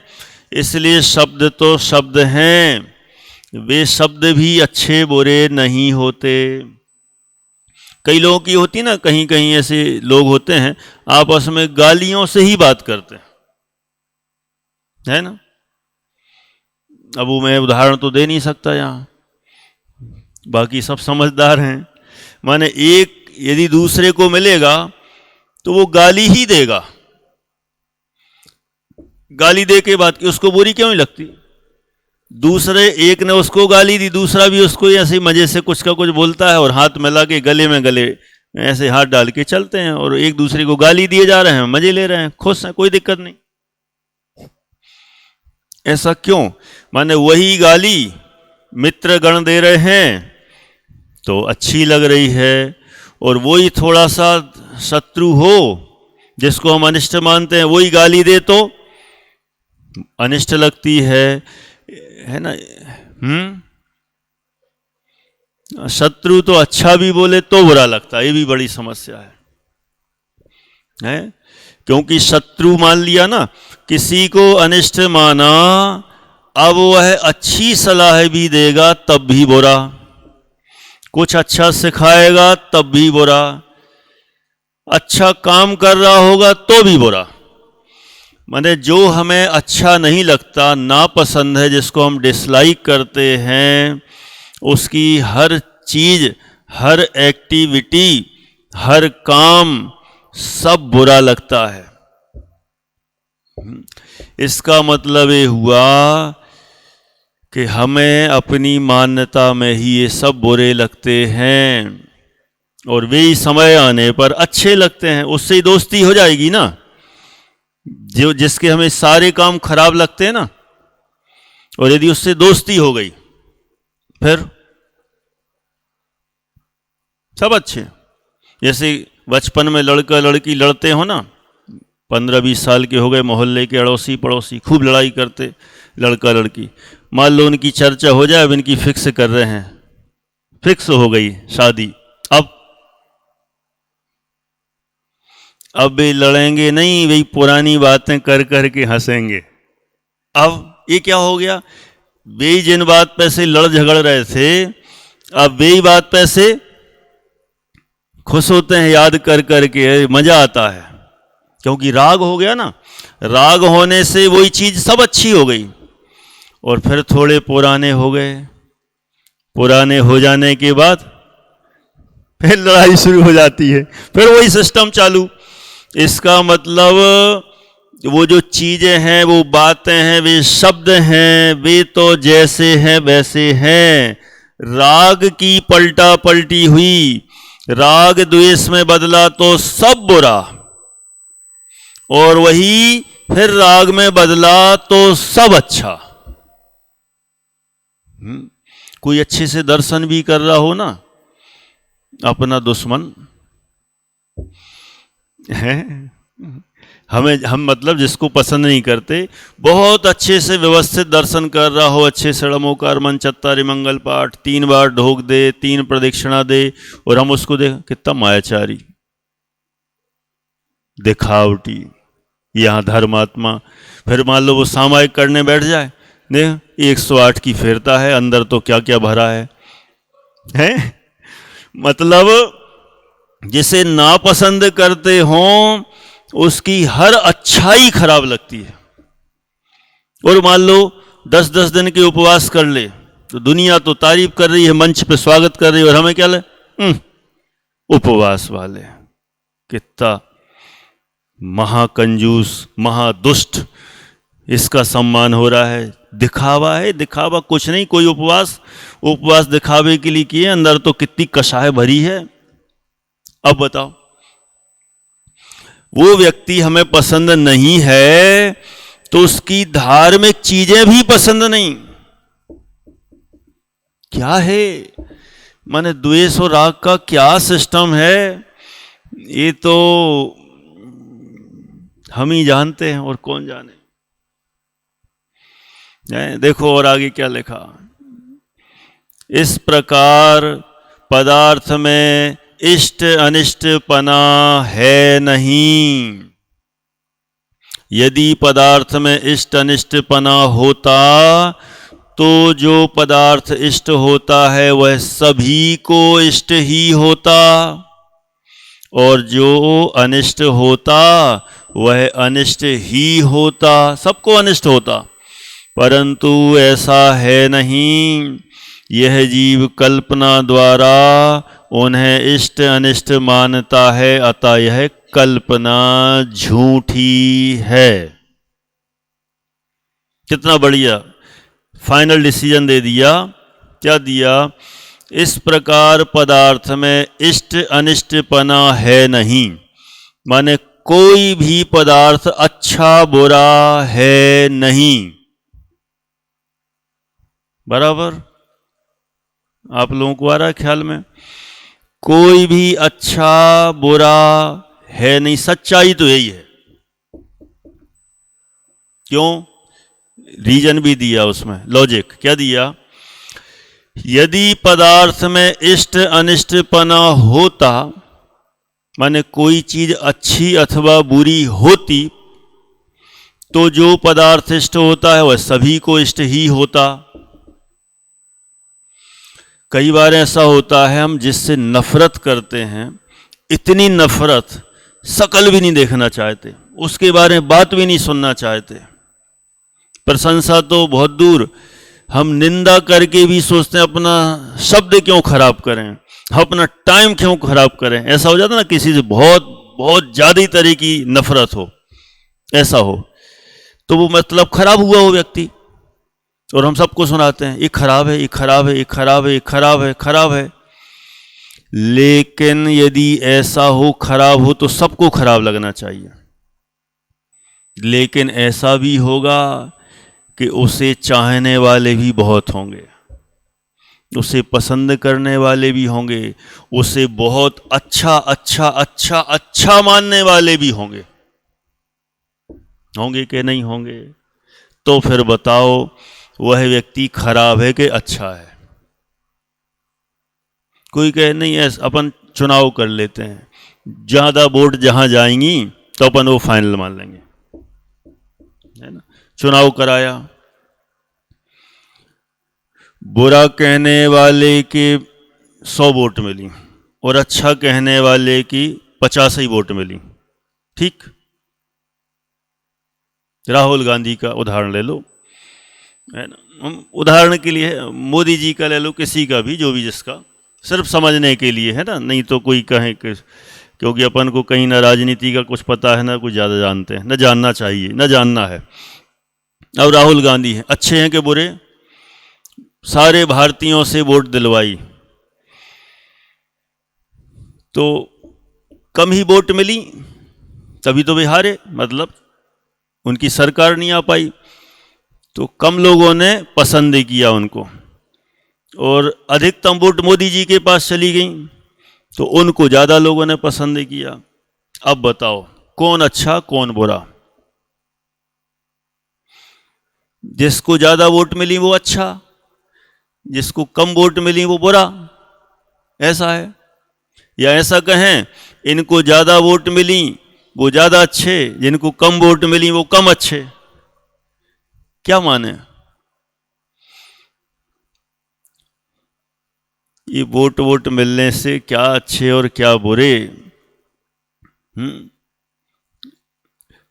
इसलिए शब्द तो शब्द हैं, वे शब्द भी अच्छे बुरे नहीं होते। कई लोगों की होती ना, कहीं कहीं ऐसे लोग होते हैं आपस में गालियों से ही बात करते हैं, है ना। अब वो मैं उदाहरण तो दे नहीं सकता यहाँ, बाकी सब समझदार हैं। माने एक यदि दूसरे को मिलेगा तो वो गाली ही देगा, गाली दे के बात की, उसको बुरी क्यों नहीं लगती। दूसरे एक ने उसको गाली दी, दूसरा भी उसको ऐसे मजे से कुछ का कुछ बोलता है और हाथ मिला के गले में गले ऐसे हाथ डाल के चलते हैं और एक दूसरे को गाली दिए जा रहे हैं, मजे ले रहे हैं, खुश हैं, कोई दिक्कत नहीं। ऐसा क्यों? माने वही गाली मित्र गण दे रहे हैं तो अच्छी लग रही है, और वही थोड़ा सा शत्रु हो जिसको हम अनिष्ट मानते हैं वही गाली दे तो अनिष्ट लगती है ना। शत्रु तो अच्छा भी बोले तो बुरा लगता है, ये भी बड़ी समस्या है? क्योंकि शत्रु मान लिया ना, किसी को अनिष्ट माना, अब वह अच्छी सलाह भी देगा तब भी बुरा, कुछ अच्छा सिखाएगा तब भी बुरा, अच्छा काम कर रहा होगा तो भी बुरा। माने जो हमें अच्छा नहीं लगता, नापसंद है, जिसको हम डिसलाइक करते हैं, उसकी हर चीज, हर एक्टिविटी, हर काम सब बुरा लगता है। इसका मतलब ये हुआ कि हमें अपनी मान्यता में ही ये सब बुरे लगते हैं, और वे ही समय आने पर अच्छे लगते हैं। उससे ही दोस्ती हो जाएगी ना, जो जिसके हमें सारे काम खराब लगते हैं ना, और यदि उससे दोस्ती हो गई फिर सब अच्छे। जैसे बचपन में लड़का लड़की लड़ते हो ना, 15-20 साल के हो गए, मोहल्ले के अड़ोसी पड़ोसी खूब लड़ाई करते, लड़का लड़की, मान लो उनकी चर्चा हो जाए, अब इनकी फिक्स कर रहे हैं, फिक्स हो गई शादी, अब वे लड़ेंगे नहीं, वही पुरानी बातें कर कर के हंसेंगे। अब ये क्या हो गया, वे जिन बात पे से लड़ झगड़ रहे थे, अब वे बात पे से खुश होते हैं, याद कर कर के मजा आता है, क्योंकि राग हो गया ना। राग होने से वही चीज सब अच्छी हो गई, और फिर थोड़े पुराने हो गए, पुराने हो जाने के बाद फिर लड़ाई शुरू हो जाती है, फिर वही सिस्टम चालू। इसका मतलब वो जो चीजें हैं, वो बातें हैं, वे शब्द हैं, वे तो जैसे हैं वैसे हैं। राग की पलटा पलटी हुई राग द्वेष में बदला तो सब बुरा, और वही फिर राग में बदला तो सब अच्छा। कोई अच्छे से दर्शन भी कर रहा हो ना, अपना दुश्मन है, हम मतलब जिसको पसंद नहीं करते, बहुत अच्छे से व्यवस्थित दर्शन कर रहा हो, अच्छे से षडमोकार मंचत्तारि मंगल पाठ 3 बार ढोक दे, 3 प्रदक्षिणा दे, और हम उसको देख कितना मायाचारी, दिखावटी, यहाँ धर्मात्मा। फिर मान लो वो सामायिक करने बैठ जाए, देख 108 की फेरता है, अंदर तो क्या क्या भरा है? मतलब जिसे नापसंद करते हों उसकी हर अच्छाई खराब लगती है। और मान लो 10-10 दिन के उपवास कर ले तो दुनिया तो तारीफ कर रही है, मंच पे स्वागत कर रही है, और हमें क्या ले उपवास वाले, कितना महाकंजूस, महादुष्ट, इसका सम्मान हो रहा है। दिखावा है, दिखावा कुछ नहीं। कोई उपवास दिखावे के लिए किए, अंदर तो कितनी कषाय भरी है। अब बताओ, वो व्यक्ति हमें पसंद नहीं है तो उसकी धार्मिक चीजें भी पसंद नहीं। क्या है माने द्वेष और राग का क्या सिस्टम है, ये तो हम ही जानते हैं, और कौन जाने। देखो और आगे क्या लिखा, इस प्रकार पदार्थ में इष्ट अनिष्ट पना है नहीं। यदि पदार्थ में इष्ट अनिष्ट पना होता तो जो पदार्थ इष्ट होता है वह सभी को इष्ट ही होता, और जो अनिष्ट होता वह अनिष्ट ही होता, सबको अनिष्ट होता। परंतु ऐसा है नहीं, यह जीव कल्पना द्वारा उन्हें इष्ट अनिष्ट मानता है, अतः यह कल्पना झूठी है। कितना बढ़िया फाइनल डिसीजन दे दिया। क्या दिया? इस प्रकार पदार्थ में इष्ट अनिष्टपना है नहीं, माने कोई भी पदार्थ अच्छा बुरा है नहीं। बराबर आप लोगों को आ रहा है ख्याल में? कोई भी अच्छा बुरा है नहीं, सच्चाई तो यही है। क्यों? रीजन भी दिया उसमें, लॉजिक क्या दिया? यदि पदार्थ में इष्ट अनिष्टपना होता, माने कोई चीज अच्छी अथवा बुरी होती, तो जो पदार्थ इष्ट होता है वह सभी को इष्ट ही होता। कई बार ऐसा होता है, हम जिससे नफरत करते हैं, इतनी नफरत शकल भी नहीं देखना चाहते, उसके बारे में बात भी नहीं सुनना चाहते। प्रशंसा तो बहुत दूर, हम निंदा करके भी सोचते हैं अपना शब्द क्यों खराब करें, अपना टाइम क्यों खराब करें। ऐसा हो जाता ना, किसी से बहुत बहुत ज्यादा तरह की नफरत हो, ऐसा हो तो वो मतलब खराब हुआ वो व्यक्ति, और हम सबको सुनाते हैं ये खराब है, ये खराब है, ये खराब है, ये खराब है, खराब है। लेकिन यदि ऐसा हो, खराब हो, तो सबको खराब लगना चाहिए। लेकिन ऐसा भी होगा कि उसे चाहने वाले भी बहुत होंगे, उसे पसंद करने वाले भी होंगे, उसे बहुत अच्छा अच्छा अच्छा अच्छा मानने वाले भी होंगे। होंगे कि नहीं होंगे? तो फिर बताओ वह व्यक्ति खराब है कि अच्छा है? कोई कहे नहीं है, अपन चुनाव कर लेते हैं, ज्यादा वोट जहां जाएंगी तो अपन वो फाइनल मान लेंगे, है ना। चुनाव कराया, बुरा कहने वाले के 100 वोट मिली और अच्छा कहने वाले की 50 ही वोट मिली। ठीक, राहुल गांधी का उदाहरण ले लो, है ना। उदाहरण के लिए मोदी जी का ले लो, किसी का भी, जो भी जिसका, सिर्फ समझने के लिए, है ना। नहीं तो कोई कहे कि, क्योंकि अपन को कहीं ना राजनीति का कुछ पता है ना कुछ ज़्यादा जानते हैं, न जानना चाहिए, न जानना है। अब राहुल गांधी हैं, अच्छे हैं कि बुरे? सारे भारतीयों से वोट दिलवाई, तो कम ही वोट मिली, तभी तो वे हारे, मतलब उनकी सरकार नहीं आ पाई, तो कम लोगों ने पसंद किया उनको, और अधिकतम वोट मोदी जी के पास चली गई, तो उनको ज़्यादा लोगों ने पसंद किया। अब बताओ कौन अच्छा कौन बुरा? जिसको ज़्यादा वोट मिली वो अच्छा, जिसको कम वोट मिली वो बुरा, ऐसा है? या ऐसा कहें इनको ज़्यादा वोट मिली वो ज़्यादा अच्छे, जिनको कम वोट मिली वो कम अच्छे? क्या माने? ये वोट मिलने से क्या अच्छे और क्या बुरे?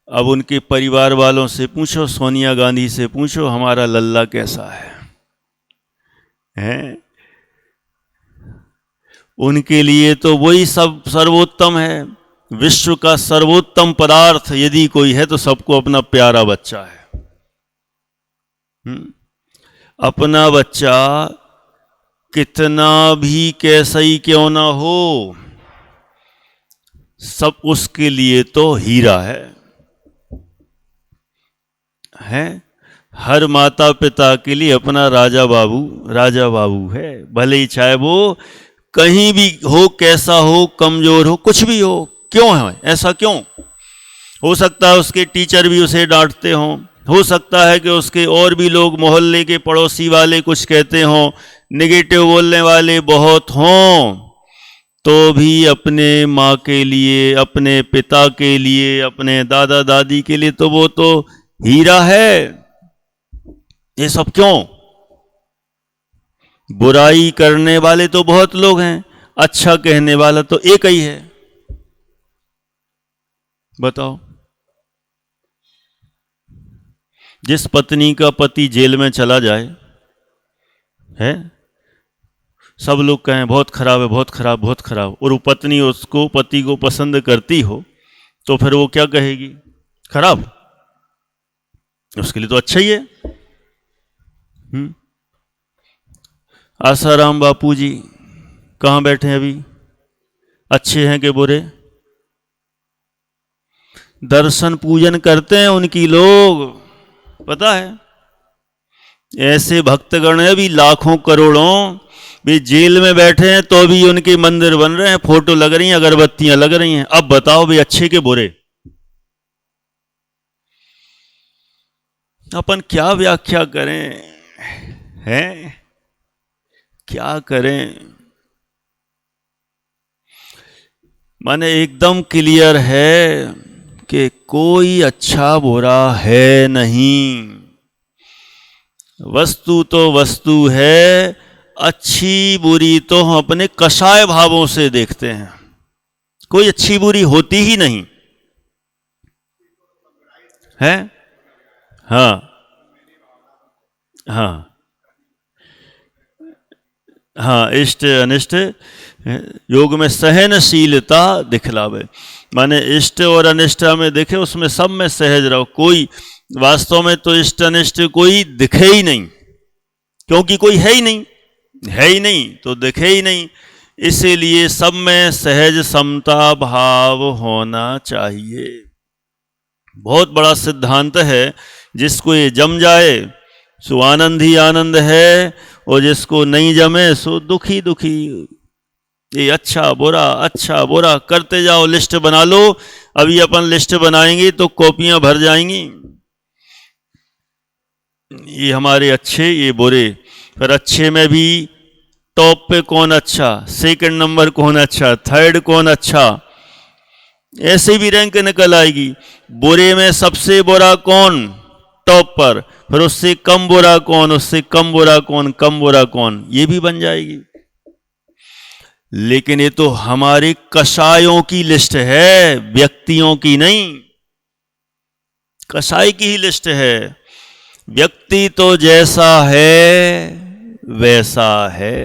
अब उनके परिवार वालों से पूछो, सोनिया गांधी से पूछो हमारा लल्ला कैसा है, हैं? उनके लिए तो वही सब सर्वोत्तम है। विश्व का सर्वोत्तम पदार्थ यदि कोई है तो सबको अपना प्यारा बच्चा है। अपना बच्चा कितना भी कैसा ही क्यों ना हो, सब उसके लिए तो हीरा है। हर माता पिता के लिए अपना राजा बाबू है, भले ही चाहे वो कहीं भी हो, कैसा हो, कमजोर हो, कुछ भी हो। क्यों है ऐसा? क्यों? हो सकता है उसके टीचर भी उसे डांटते हों, हो सकता है कि उसके और भी लोग मोहल्ले के पड़ोसी वाले कुछ कहते हों, नेगेटिव बोलने वाले बहुत हों, तो भी अपने माँ के लिए, अपने पिता के लिए, अपने दादा दादी के लिए तो वो तो हीरा है। ये सब क्यों? बुराई करने वाले तो बहुत लोग हैं, अच्छा कहने वाला तो एक ही है। बताओ, जिस पत्नी का पति जेल में चला जाए है, सब लोग कहें बहुत खराब है, बहुत खराब, बहुत खराब, और वो पत्नी उसको, पति को पसंद करती हो, तो फिर वो क्या कहेगी? खराब? उसके लिए तो अच्छा ही है। आसाराम बापू जी कहाँ बैठे हैं अभी? अच्छे हैं कि बुरे? दर्शन पूजन करते हैं उनकी लोग, पता है? ऐसे भक्तगण है भी लाखों करोड़ों, भी जेल में बैठे हैं तो भी उनके मंदिर बन रहे हैं, फोटो लग रही हैं, अगरबत्तियां लग रही हैं। अब बताओ भी अच्छे के बुरे? अपन क्या व्याख्या करें, हैं? क्या करें? माने एकदम क्लियर है कि कोई अच्छा बुरा है नहीं। वस्तु तो वस्तु है, अच्छी बुरी तो हम अपने कषाय भावों से देखते हैं। कोई अच्छी बुरी होती ही नहीं है। हाँ हाँ हाँ, इष्ट अनिष्ट योग में सहनशीलता दिखलावे, माने इष्ट और अनिष्ट में देखे, उसमें सब में सहज रहो। कोई वास्तव में तो इष्ट अनिष्ट कोई दिखे ही नहीं, क्योंकि कोई है ही नहीं तो दिखे ही नहीं। इसीलिए सब में सहज समता भाव होना चाहिए। बहुत बड़ा सिद्धांत है, जिसको ये जम जाए सो आनंद ही आनंद है, और जिसको नहीं जमे सो दुखी दुखी। ये अच्छा बुरा करते जाओ, लिस्ट बना लो। अभी अपन लिस्ट बनाएंगे तो कॉपियां भर जाएंगी, ये हमारे अच्छे ये बुरे। फिर अच्छे में भी टॉप पे कौन अच्छा, सेकंड नंबर कौन अच्छा, थर्ड कौन अच्छा, ऐसे भी रैंक निकल आएगी। बुरे में सबसे बुरा कौन टॉप पर, फिर उससे कम बुरा कौन, उससे कम बुरा कौन, कम बुरा कौन, ये भी बन जाएगी। लेकिन ये तो हमारे कषायों की लिस्ट है, व्यक्तियों की नहीं। कषाय की ही लिस्ट है। व्यक्ति तो जैसा है वैसा है।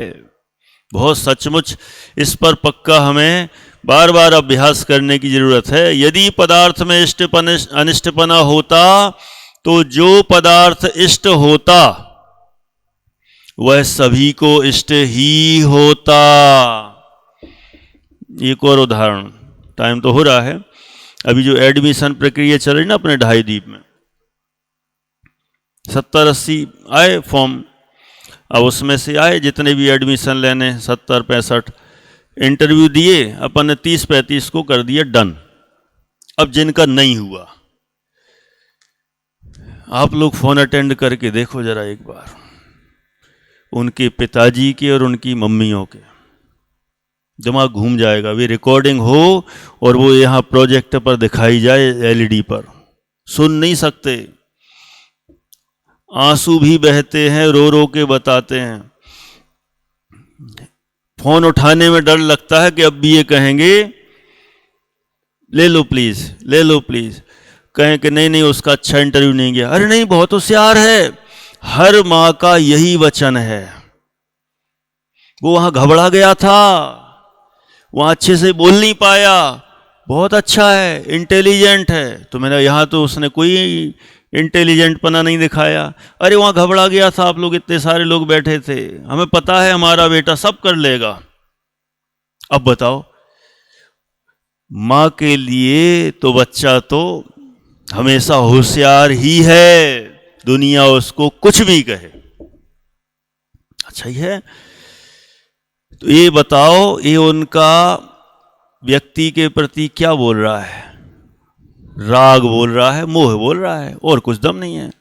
बहुत सचमुच इस पर पक्का हमें बार बार अभ्यास करने की जरूरत है। यदि पदार्थ में अनिष्टपना होता तो जो पदार्थ इष्ट होता वह सभी को इष्ट ही होता। एक और उदाहरण, टाइम तो हो रहा है, अभी जो एडमिशन प्रक्रिया चल रही ना अपने ढाई द्वीप में, 70-80 आए फॉर्म, अब उसमें से आए जितने भी एडमिशन लेने 70-65, इंटरव्यू दिए, अपन ने 30-35 को कर दिया डन। अब जिनका नहीं हुआ, आप लोग फोन अटेंड करके देखो जरा एक बार, उनके पिताजी के और उनकी मम्मियों के, दिमाग घूम जाएगा। वे रिकॉर्डिंग हो और वो यहाँ प्रोजेक्ट पर दिखाई जाए एलईडी पर, सुन नहीं सकते, आंसू भी बहते हैं, रो रो के बताते हैं। फोन उठाने में डर लगता है कि अब भी ये कहेंगे ले लो प्लीज, ले लो प्लीज, कहें कि नहीं नहीं उसका अच्छा इंटरव्यू नहीं गया। अरे नहीं, बहुत होशियार है, हर माँ का यही वचन है। वो वहां घबरा गया था, वहां अच्छे से बोल नहीं पाया, बहुत अच्छा है, इंटेलिजेंट है। तो मैंने यहां तो उसने कोई इंटेलिजेंट पना नहीं दिखाया। अरे वहां घबरा गया था, आप लोग इतने सारे लोग बैठे थे, हमें पता है हमारा बेटा सब कर लेगा। अब बताओ, मां के लिए तो बच्चा तो हमेशा होशियार ही है, दुनिया उसको कुछ भी कहे अच्छा ही है। तो ये बताओ, ये उनका व्यक्ति के प्रति क्या बोल रहा है? राग बोल रहा है, मोह बोल रहा है, और कुछ दम नहीं है।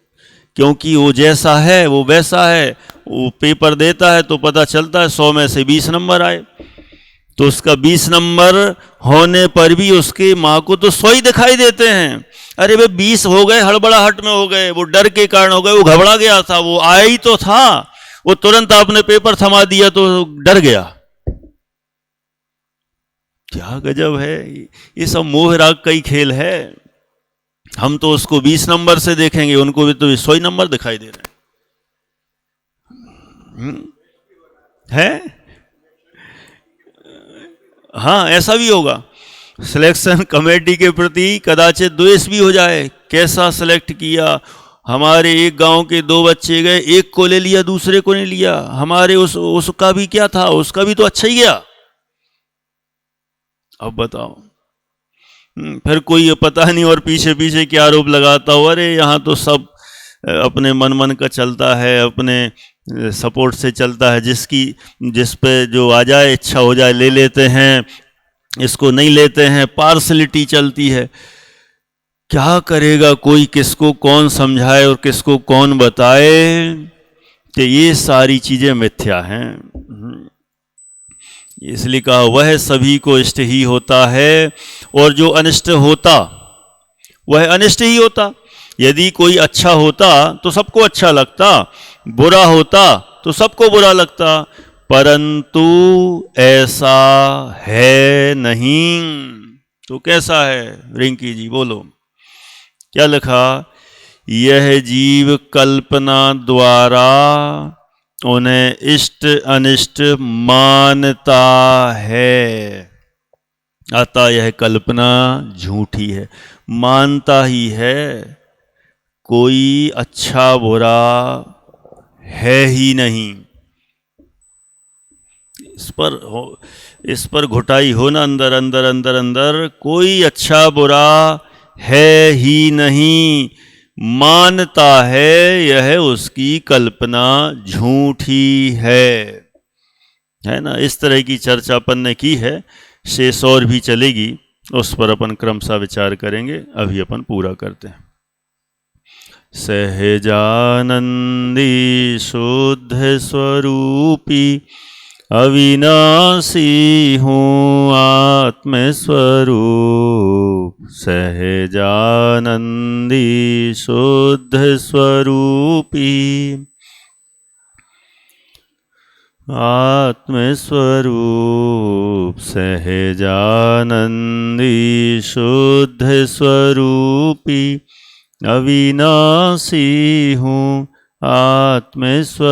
क्योंकि वो जैसा है वो वैसा है। वो पेपर देता है तो पता चलता है 100 में से 20 नंबर आए, तो उसका 20 नंबर होने पर भी उसके माँ को तो 100 ही दिखाई देते हैं। अरे वे 20 हो गए, हड़बड़ाहट में हो गए, वो डर के कारण हो गए, वो घबरा गया था, वो आया ही तो था, वो तुरंत आपने पेपर थमा दिया तो डर गया। क्या गजब है, ये सब मोह राग का ही खेल है। हम तो उसको 20 नंबर से देखेंगे, उनको भी तो 100 नंबर दिखाई दे रहे हैं। हाँ, ऐसा भी होगा। सिलेक्शन कमेटी के प्रति कदाचित द्वेष भी हो जाए, कैसा सिलेक्ट किया, हमारे एक गांव के 2 बच्चे गए, एक को ले लिया, दूसरे को नहीं लिया, हमारे उसका भी क्या था, उसका भी तो अच्छा ही गया। अब बताओ, फिर कोई पता नहीं और पीछे पीछे क्या आरोप लगाता हो, अरे यहाँ तो सब अपने मन का चलता है, अपने सपोर्ट से चलता है, जिस पे जो आ जाए, इच्छा हो जाए ले लेते हैं, इसको नहीं लेते हैं, पार्शलिटी चलती है। क्या करेगा कोई, किसको कौन समझाए और किसको कौन बताए कि ये सारी चीजें मिथ्या हैं। इसलिए कहा वह सभी को इष्ट ही होता है, और जो अनिष्ट होता वह अनिष्ट ही होता। यदि कोई अच्छा होता तो सबको अच्छा लगता, बुरा होता तो सबको बुरा लगता, परंतु ऐसा है नहीं। तो कैसा है रिंकी जी, बोलो क्या लिखा? यह जीव कल्पना द्वारा उन्हें इष्ट अनिष्ट मानता है, अतः यह कल्पना झूठी है, मानता ही है, कोई अच्छा बुरा है ही नहीं। इस पर घुटाई हो ना, अंदर अंदर अंदर अंदर, कोई अच्छा बुरा है ही नहीं, मानता है, यह उसकी कल्पना झूठी है ना। इस तरह की चर्चा अपन ने की है, शेष और भी चलेगी, उस पर अपन क्रमशः विचार करेंगे। अभी अपन पूरा करते हैं। सहजानंदी शुद्ध स्वरूपी अविनाशी हूँ आत्मस्वरूप, सहजानंदी शुद्ध स्वरूपी आत्मस्वरूप, सहजानंदी शुद्ध स्वरूपी अविनाशी हूँ आत्मस्वरूप,